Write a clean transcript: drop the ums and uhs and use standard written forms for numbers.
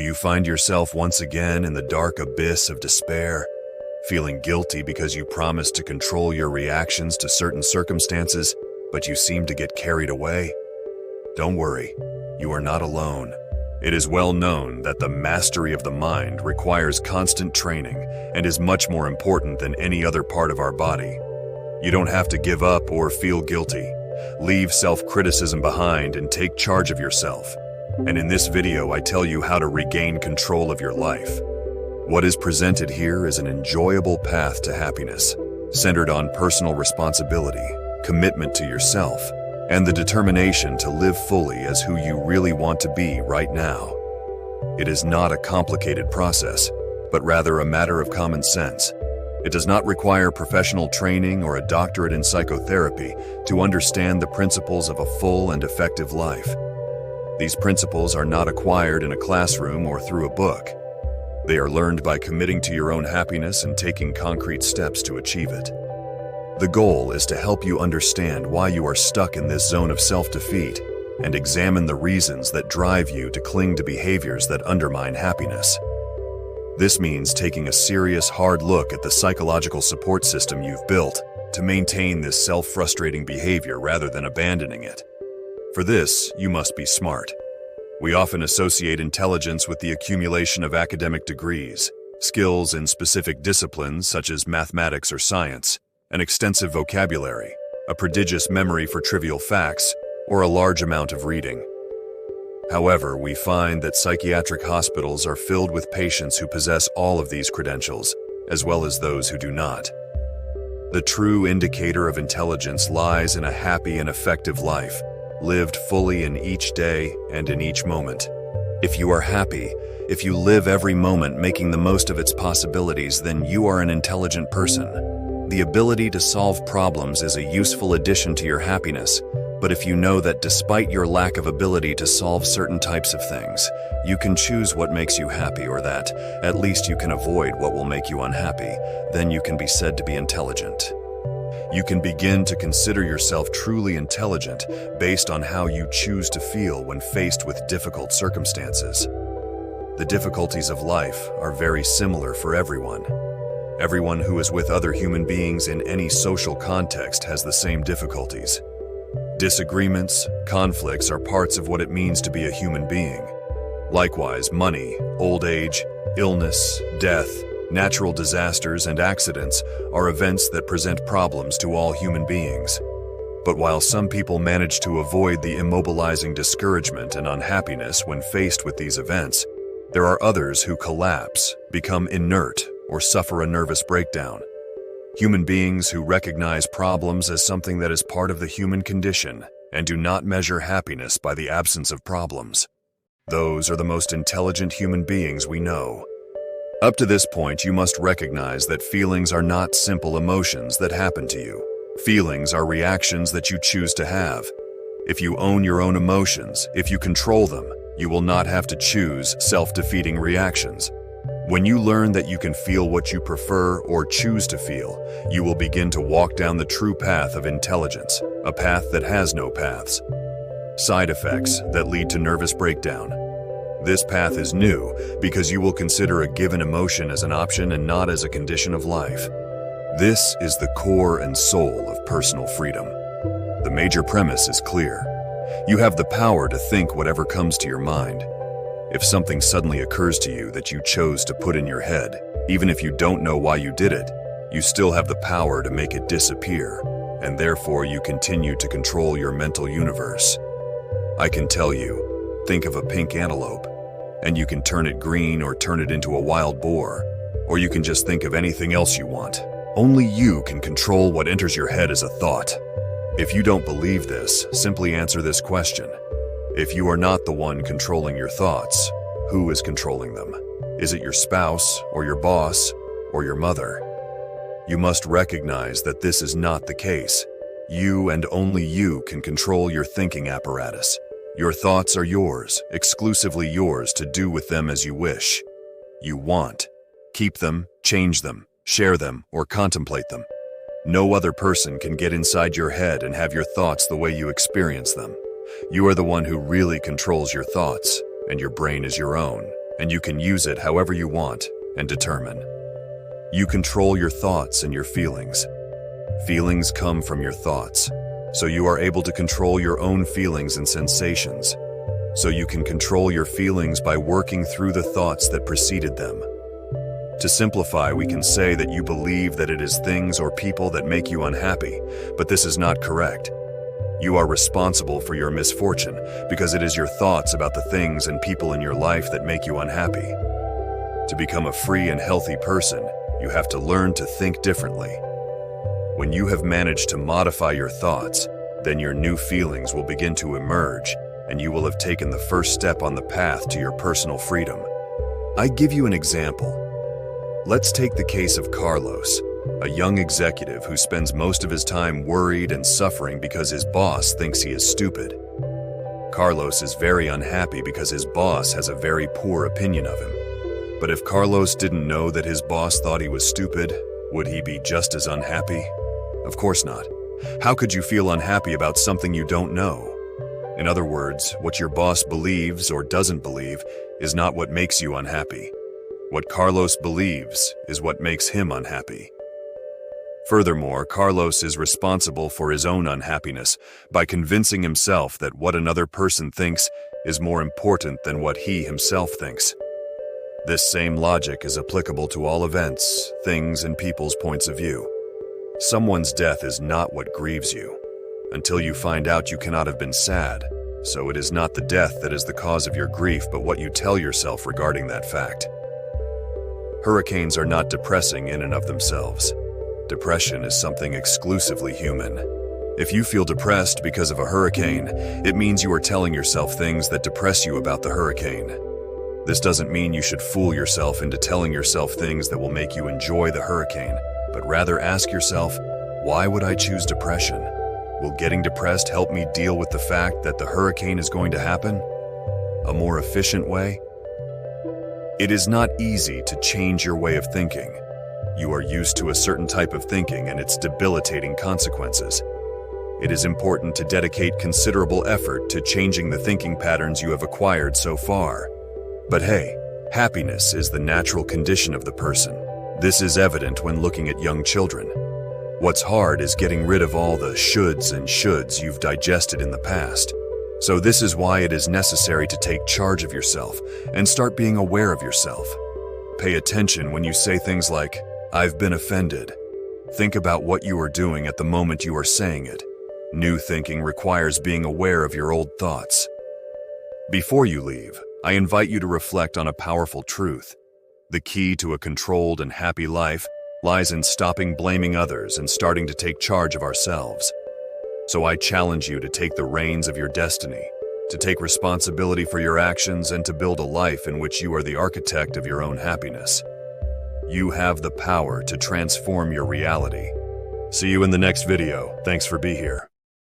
you find yourself once again in the dark abyss of despair, feeling guilty because you promised to control your reactions to certain circumstances, but you seem to get carried away? Don't worry, you are not alone. It is well known that the mastery of the mind requires constant training and is much more important than any other part of our body. You don't have to give up or feel guilty. Leave self-criticism behind and take charge of yourself. And in this video, I tell you how to regain control of your life. What is presented here is an enjoyable path to happiness, centered on personal responsibility, commitment to yourself, and the determination to live fully as who you really want to be right now. It is not a complicated process, but rather a matter of common sense. It does not require professional training or a doctorate in psychotherapy to understand the principles of a full and effective life. These principles are not acquired in a classroom or through a book. They are learned by committing to your own happiness and taking concrete steps to achieve it. The goal is to help you understand why you are stuck in this zone of self-defeat and examine the reasons that drive you to cling to behaviors that undermine happiness. This means taking a serious, hard look at the psychological support system you've built to maintain this self-frustrating behavior rather than abandoning it. For this, you must be smart. We often associate intelligence with the accumulation of academic degrees, skills in specific disciplines such as mathematics or science, an extensive vocabulary, a prodigious memory for trivial facts, or a large amount of reading. However, we find that psychiatric hospitals are filled with patients who possess all of these credentials, as well as those who do not. The true indicator of intelligence lies in a happy and effective life, lived fully in each day and in each moment. If you are happy, if you live every moment making the most of its possibilities, then you are an intelligent person. The ability to solve problems is a useful addition to your happiness, but if you know that despite your lack of ability to solve certain types of things, you can choose what makes you happy, or that at least you can avoid what will make you unhappy, then you can be said to be intelligent. You can begin to consider yourself truly intelligent based on how you choose to feel when faced with difficult circumstances. The difficulties of life are very similar for everyone. Everyone who is with other human beings in any social context has the same difficulties. Disagreements, conflicts are parts of what it means to be a human being. Likewise, money, old age, illness, death, natural disasters, and accidents are events that present problems to all human beings. But while some people manage to avoid the immobilizing discouragement and unhappiness when faced with these events, there are others who collapse, become inert, or suffer a nervous breakdown. Human beings who recognize problems as something that is part of the human condition and do not measure happiness by the absence of problems. Those are the most intelligent human beings we know. Up to this point, you must recognize that feelings are not simple emotions that happen to you. Feelings are reactions that you choose to have. If you own your own emotions, if you control them, you will not have to choose self-defeating reactions. When you learn that you can feel what you prefer or choose to feel, you will begin to walk down the true path of intelligence, a path that has no paths. Side effects that lead to nervous breakdown. This path is new because you will consider a given emotion as an option and not as a condition of life. This is the core and soul of personal freedom. The major premise is clear. You have the power to think whatever comes to your mind. If something suddenly occurs to you that you chose to put in your head, even if you don't know why you did it, you still have the power to make it disappear, and therefore you continue to control your mental universe. I can tell you, think of a pink antelope, and you can turn it green or turn it into a wild boar, or you can just think of anything else you want. Only you can control what enters your head as a thought. If you don't believe this, simply answer this question. If you are not the one controlling your thoughts, who is controlling them? Is it your spouse, or your boss, or your mother? You must recognize that this is not the case. You and only you can control your thinking apparatus. Your thoughts are yours, exclusively yours to do with them as you wish. You want. Keep them, change them, share them, or contemplate them. No other person can get inside your head and have your thoughts the way you experience them. You are the one who really controls your thoughts, and your brain is your own. and you can use it however you want and determine. You control your thoughts and your feelings. Feelings come from your thoughts, so you are able to control your own feelings and sensations. So you can control your feelings by working through the thoughts that preceded them. To simplify, we can say that you believe that it is things or people that make you unhappy, but this is not correct. You are responsible for your misfortune because it is your thoughts about the things and people in your life that make you unhappy. To become a free and healthy person, you have to learn to think differently. When you have managed to modify your thoughts, then your new feelings will begin to emerge, and you will have taken the first step on the path to your personal freedom. I give you an example. Let's take the case of Carlos, a young executive who spends most of his time worried and suffering because his boss thinks he is stupid. Carlos is very unhappy because his boss has a very poor opinion of him. But if Carlos didn't know that his boss thought he was stupid, would he be just as unhappy? Of course not. How could you feel unhappy about something you don't know? In other words, what your boss believes or doesn't believe is not what makes you unhappy. What Carlos believes is what makes him unhappy. Furthermore, Carlos is responsible for his own unhappiness by convincing himself that what another person thinks is more important than what he himself thinks. This same logic is applicable to all events, things, and people's points of view. Someone's death is not what grieves you. Until you find out, you cannot have been sad, so it is not the death that is the cause of your grief, but what you tell yourself regarding that fact. Hurricanes are not depressing in and of themselves. Depression is something exclusively human. If you feel depressed because of a hurricane, it means you are telling yourself things that depress you about the hurricane. This doesn't mean you should fool yourself into telling yourself things that will make you enjoy the hurricane, but rather ask yourself, why would I choose depression? Will getting depressed help me deal with the fact that the hurricane is going to happen? A more efficient way? It is not easy to change your way of thinking. You are used to a certain type of thinking and its debilitating consequences. It is important to dedicate considerable effort to changing the thinking patterns you have acquired so far. But hey, happiness is the natural condition of the person. This is evident when looking at young children. What's hard is getting rid of all the shoulds and shoulds you've digested in the past. So this is why it is necessary to take charge of yourself and start being aware of yourself. Pay attention when you say things like, "I've been offended." Think about what you are doing at the moment you are saying it. New thinking requires being aware of your old thoughts. Before you leave, I invite you to reflect on a powerful truth. The key to a controlled and happy life lies in stopping blaming others and starting to take charge of ourselves. So I challenge you to take the reins of your destiny, to take responsibility for your actions, and to build a life in which you are the architect of your own happiness. You have the power to transform your reality. See you in the next video. Thanks for being here.